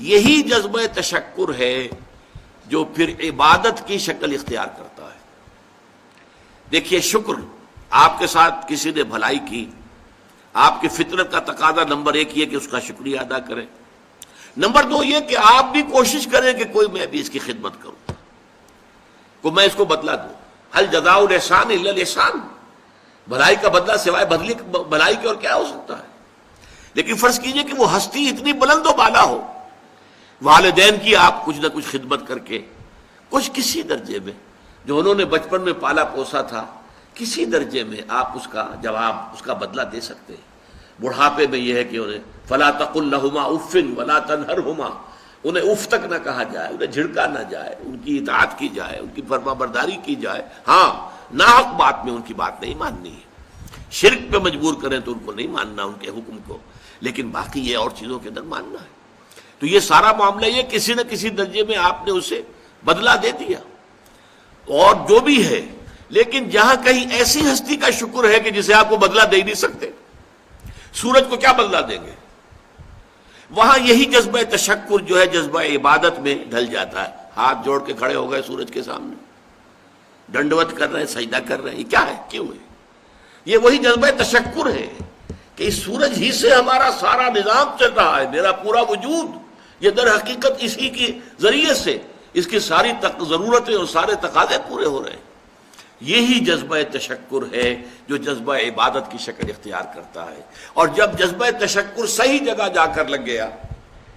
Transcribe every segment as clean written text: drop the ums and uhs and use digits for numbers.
یہی جذبہ تشکر ہے جو پھر عبادت کی شکل اختیار کرتا ہے۔ دیکھیے شکر، آپ کے ساتھ کسی نے بھلائی کی، آپ کی فطرت کا تقاضا نمبر 1 یہ کہ اس کا شکریہ ادا کریں، نمبر 2 یہ کہ آپ بھی کوشش کریں کہ کوئی میں بھی اس کی خدمت کروں، کو میں اس کو بدلہ دوں۔ ہل جزاء الاحسان الا الاحسان، بھلائی کا بدلہ سوائے بھلائی کے اور کیا ہو سکتا ہے؟ لیکن فرض کیجئے کہ وہ ہستی اتنی بلند و بالا ہو، والدین کی آپ کچھ نہ کچھ خدمت کر کے کچھ کسی درجے میں جو انہوں نے بچپن میں پالا پوسا تھا، کسی درجے میں آپ اس کا جواب، اس کا بدلہ دے سکتے ہیں۔ بڑھاپے میں یہ ہے کہ انہیں فلا تقل لہما اف ولا تنہرہما، انہیں اف تک نہ کہا جائے، انہیں جھڑکا نہ جائے، ان کی اطاعت کی جائے، ان کی فرما برداری کی جائے۔ ہاں ناحق بات میں ان کی بات نہیں ماننی ہے، شرک پہ مجبور کریں تو ان کو نہیں ماننا، ان کے حکم کو، لیکن باقی یہ اور چیزوں کے اندر ماننا ہے۔ تو یہ سارا معاملہ یہ کسی نہ کسی درجے میں آپ نے اسے بدلہ دے دیا اور جو بھی ہے، لیکن جہاں کہیں ایسی ہستی کا شکر ہے کہ جسے آپ کو بدلہ دے نہیں سکتے، سورج کو کیا بدلہ دیں گے، وہاں یہی جذبہ تشکر جو ہے جذبہ عبادت میں ڈھل جاتا ہے۔ ہاتھ جوڑ کے کھڑے ہو گئے سورج کے سامنے، ڈنڈوت کر رہے ہیں، سجدہ کر رہے ہیں، یہ کیا ہے، کیوں ہے؟ یہ وہی جذبہ تشکر ہے کہ اس سورج ہی سے ہمارا سارا نظام چل رہا ہے، میرا پورا وجود یہ در حقیقت اسی کے ذریعے سے اس کی ساری ضرورتیں اور سارے تقاضے پورے ہو رہے ہیں۔ یہی جذبہ تشکر ہے جو جذبہ عبادت کی شکل اختیار کرتا ہے۔ اور جب جذبہ تشکر صحیح جگہ جا کر لگ گیا،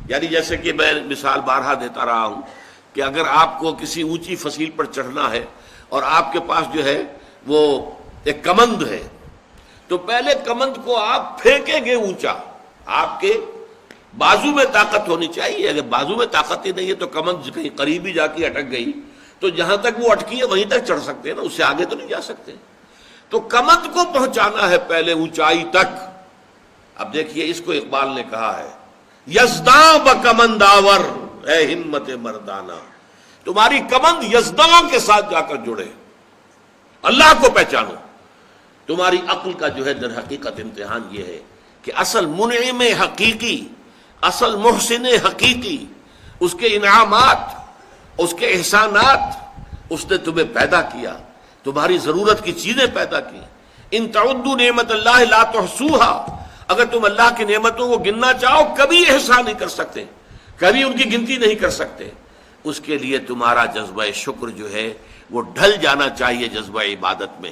یعنی جیسے کہ میں مثال بارہا دیتا رہا ہوں کہ اگر آپ کو کسی اونچی فصیل پر چڑھنا ہے اور آپ کے پاس جو ہے وہ ایک کمند ہے، تو پہلے کمند کو آپ پھینکیں گے اونچا، آپ کے بازو میں طاقت ہونی چاہیے۔ اگر بازو میں طاقت ہی نہیں ہے تو کمند کہیں قریب ہی جا کے اٹک گئی تو جہاں تک وہ اٹکی ہے وہیں تک چڑھ سکتے ہیں نا، اس سے آگے تو نہیں جا سکتے۔ تو کمند کو پہنچانا ہے پہلے اونچائی تک۔ اب دیکھیے اس کو اقبال نے کہا ہے، یزداں بکمنداور اے ہمت مردانہ، تمہاری کمند یزداں کے ساتھ جا کر جڑے، اللہ کو پہچانو۔ تمہاری عقل کا جو ہے در حقیقت امتحان یہ ہے کہ اصل منعم حقیقی، اصل محسن حقیقی، اس کے انعامات، اس کے احسانات، اس نے تمہیں پیدا کیا، تمہاری ضرورت کی چیزیں پیدا کی۔ ان تعدوا نعمت اللہ لا تحصوها، اگر تم اللہ کی نعمتوں کو گننا چاہو کبھی احسان نہیں کر سکتے، کبھی ان کی گنتی نہیں کر سکتے۔ اس کے لیے تمہارا جذبہ شکر جو ہے وہ ڈھل جانا چاہیے جذبہ عبادت میں۔